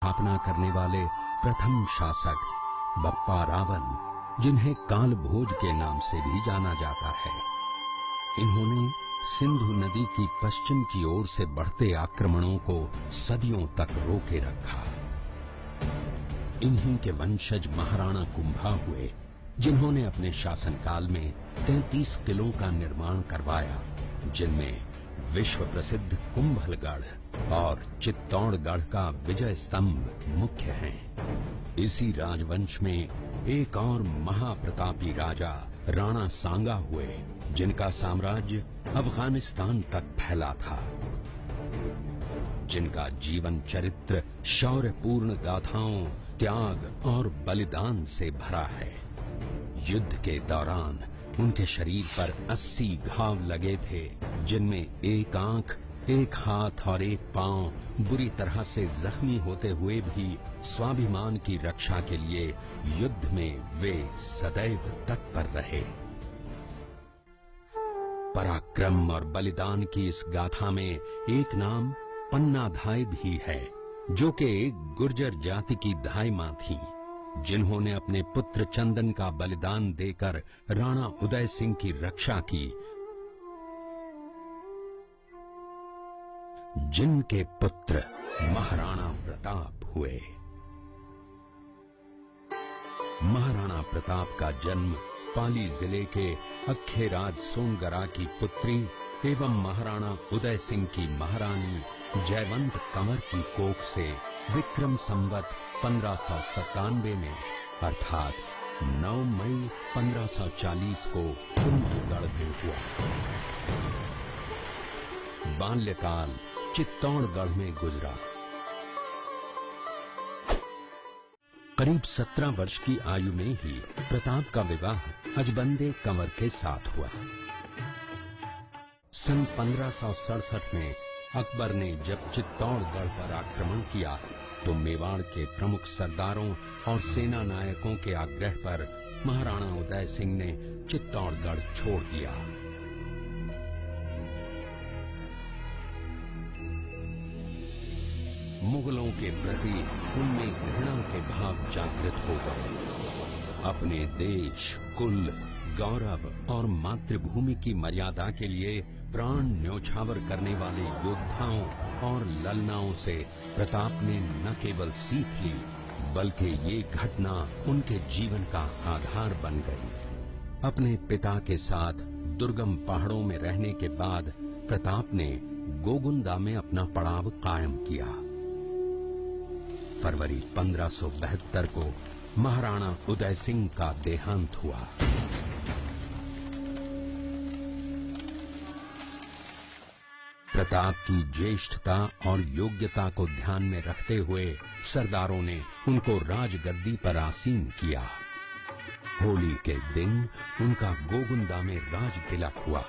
स्थापना करने वाले प्रथम शासक बप्पा रावल, जिन्हें काल भोज के नाम से भी जाना जाता है। इन्होंने सिंधु नदी की पश्चिम की ओर से बढ़ते आक्रमणों को सदियों तक रोके रखा। इन्हीं के वंशज महाराणा कुंभा हुए, जिन्होंने अपने शासनकाल में 33 किलों का निर्माण करवाया, जिनमें विश्व प्रसिद्ध कुंभलगढ़ और चित्तौड़गढ़ का विजय स्तंभ मुख्य हैं। इसी राजवंश में एक और महाप्रतापी राजा राणा सांगा हुए, जिनका साम्राज्य अफगानिस्तान तक फैला था, जिनका जीवन चरित्र शौर्यपूर्ण गाथाओं, त्याग और बलिदान से भरा है। युद्ध के दौरान उनके शरीर पर 80 घाव लगे थे, जिनमें एक आंख, एक हाथ और एक पांव बुरी तरह से जख्मी होते हुए भी स्वाभिमान की रक्षा के लिए युद्ध में वे सदैव तत्पर रहे। पराक्रम और बलिदान की इस गाथा में एक नाम पन्ना धाय भी है, जो कि एक गुर्जर जाति की धाय मां थी, जिन्होंने अपने पुत्र चंदन का बलिदान देकर राणा उदय सिंह की रक्षा की, जिनके पुत्र महाराणा प्रताप हुए। महाराणा प्रताप का जन्म पाली जिले के अखेराज सोनगरा की पुत्री एवं महाराणा उदय सिंह की महारानी जयवंत कंवर की कोख से विक्रम संवत 1597 में अर्थात 9 मई 1540 को कुंभलगढ़ में हुआ। बाल्यकाल चित्तौड़गढ़ में गुजरा। करीब 17 वर्ष की आयु में ही प्रताप का विवाह अजबंदे कंवर के साथ हुआ। सन 1567 में अकबर ने जब चित्तौड़गढ़ पर आक्रमण किया, तो मेवाड़ के प्रमुख सरदारों और सेना नायकों के आग्रह पर महाराणा उदय सिंह ने चित्तौड़गढ़ छोड़ दिया। मुगलों के प्रति उनमें घृणा के भाव जागृत हो गए। अपने देश, कुल, गौरव और मातृभूमि की मर्यादा के लिए प्राण न्योछावर करने वाले योद्धाओं और ललनाओं से प्रताप ने न केवल सीख ली, बल्कि ये घटना उनके जीवन का आधार बन गई। अपने पिता के साथ दुर्गम पहाड़ों में रहने के बाद प्रताप ने गोगुंदा में अपना पड़ाव कायम किया। फरवरी 1572 को महाराणा उदय सिंह का देहांत हुआ। प्रताप की ज्येष्ठता और योग्यता को ध्यान में रखते हुए सरदारों ने उनको राजगद्दी पर आसीन किया। होली के दिन उनका गोगुंदा में राज तिलक हुआ।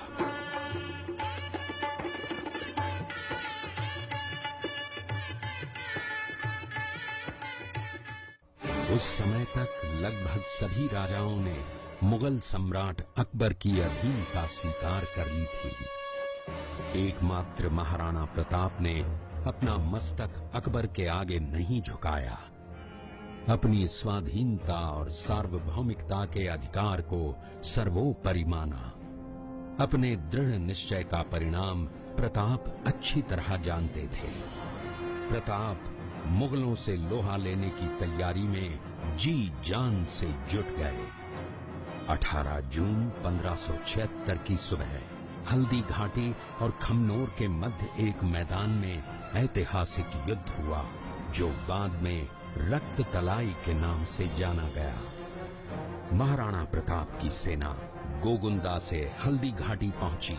उस समय तक लगभग सभी राजाओं ने मुगल सम्राट अकबर की अधीनता स्वीकार कर ली थी। एकमात्र महाराणा प्रताप ने अपना मस्तक अकबर के आगे नहीं झुकाया। अपनी स्वाधीनता और सार्वभौमिकता के अधिकार को सर्वोपरि माना। अपने दृढ़ निश्चय का परिणाम प्रताप अच्छी तरह जानते थे। प्रताप मुगलों से लोहा लेने की तैयारी में जी जान से जुट गए। 18 जून 1576 की सुबह हल्दी घाटी और खमनोर के मध्य एक मैदान में ऐतिहासिक युद्ध हुआ, जो बाद में रक्त तलाई के नाम से जाना गया। महाराणा प्रताप की सेना गोगुंदा से हल्दी घाटी पहुंची,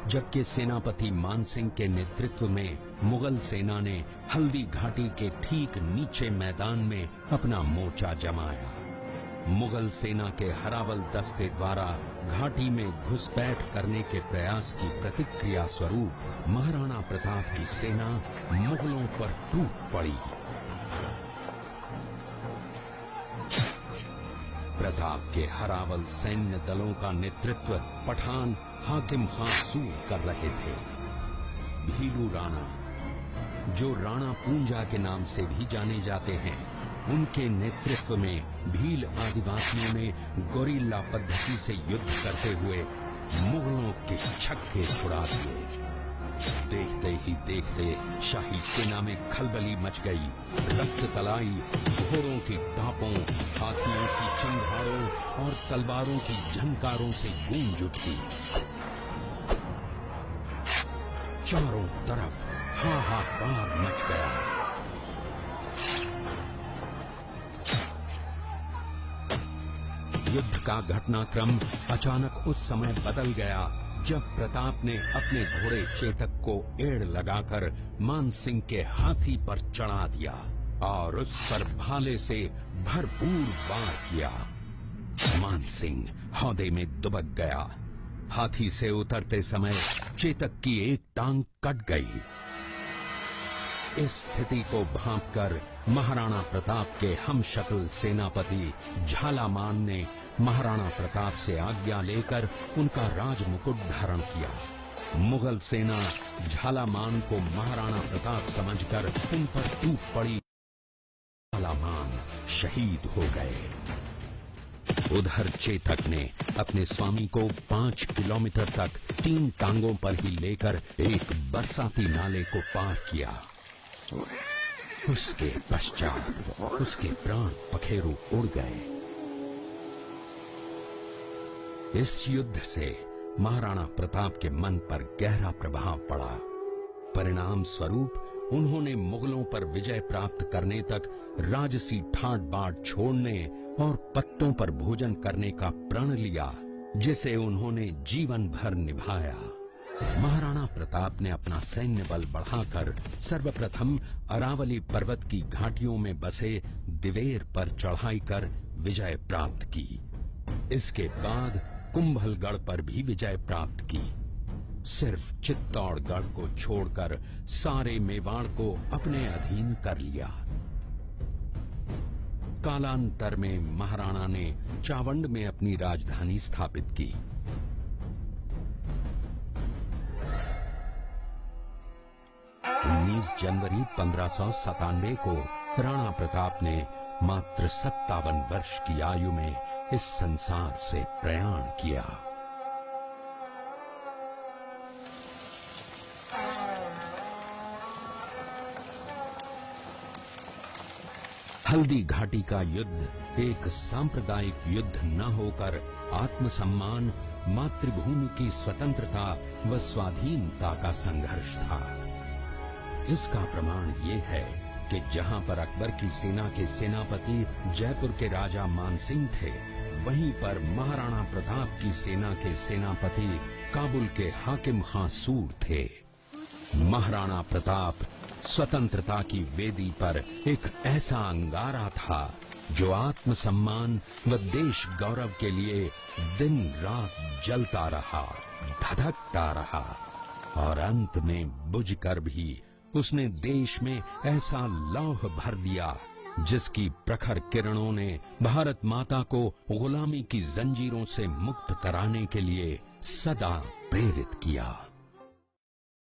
जबकि सेनापति मानसिंह के नेतृत्व में मुगल सेना ने हल्दी घाटी के ठीक नीचे मैदान में अपना मोर्चा जमाया। मुगल सेना के हरावल दस्ते द्वारा घाटी में घुसपैठ करने के प्रयास की प्रतिक्रिया स्वरूप महाराणा प्रताप की सेना मुगलों पर टूट पड़ी। प्रताप के हरावल सैन्य दलों का नेतृत्व पठान हाकिम खां सूर कर रहे थे। भीलू राणा, जो राणा पूंजा के नाम से भी जाने जाते हैं, उनके नेतृत्व में भील आदिवासियों ने गोरिल्ला पद्धति से युद्ध करते हुए मुगलों के छक्के छुड़ा दिए। देखते ही देखते शाही सेना में खलबली मच गई। रक्त तलाई घोड़ों की टापों, हाथियों की चंघाड़ों और तलवारों की झनकारों से गूंज उठी। चारों तरफ हाहाकार मच गया। युद्ध का घटनाक्रम अचानक उस समय बदल गया जब प्रताप ने अपने घोड़े चेतक को एड़ लगाकर मानसिंह के हाथी पर चढ़ा दिया और उस पर भाले से भरपूर वार किया। मानसिंह हौदे में दुबक गया। हाथी से उतरते समय चेतक की एक टांग कट गई। इस स्थिति को भांपकर महाराणा प्रताप के हमशक्ल सेनापति झालामान ने महाराणा प्रताप से आज्ञा लेकर उनका राजमुकुट धारण किया। मुगल सेना झालामान को महाराणा प्रताप समझकर उन पर टूट पड़ी। झालामान शहीद हो गए। उधर चेतक ने अपने स्वामी को 5 किलोमीटर तक 3 टांगों पर ही लेकर एक बरसाती नाले को पार किया। उसके पश्चात उसके प्राण पखेरु उड़ गए। इस युद्ध से महाराणा प्रताप के मन पर गहरा प्रभाव पड़ा। परिणाम स्वरूप उन्होंने मुगलों पर विजय प्राप्त करने तक राजसी ठाट बाट छोड़ने और पत्तों पर भोजन करने का प्रण लिया, जिसे उन्होंने जीवन भर निभाया। महाराणा प्रताप ने अपना सैन्य बल बढ़ाकर सर्वप्रथम अरावली पर्वत की घाटियों में बसे दिवेर पर चढ़ाई कर विजय प्राप्त की। इसके बाद कुंभलगढ़ पर भी विजय प्राप्त की। सिर्फ चित्तौड़गढ़ को छोड़कर सारे मेवाड़ को अपने अधीन कर लिया। कालांतर में महाराणा ने चावंड में अपनी राजधानी स्थापित की। 19 जनवरी 1597 को राणा प्रताप ने मात्र 57 वर्ष की आयु में इस संसार से प्रयाण किया। हल्दी घाटी का युद्ध एक सांप्रदायिक युद्ध न होकर आत्मसम्मान, मातृभूमि की स्वतंत्रता व स्वाधीनता का संघर्ष था। इसका प्रमाण ये है कि जहां पर अकबर की सेना के सेनापति जयपुर के राजा मानसिंह थे, वहीं पर महाराणा प्रताप की सेना के सेनापति काबुल के हाकिम खां सूर थे। महाराणा प्रताप स्वतंत्रता की वेदी पर एक ऐसा अंगारा था जो आत्मसम्मान व देश गौरव के लिए दिन रात जलता रहा, धधकता रहा और अंत में बुझकर भी उसने देश में ऐसा लौह भर दिया जिसकी प्रखर किरणों ने भारत माता को गुलामी की जंजीरों से मुक्त कराने के लिए सदा प्रेरित किया।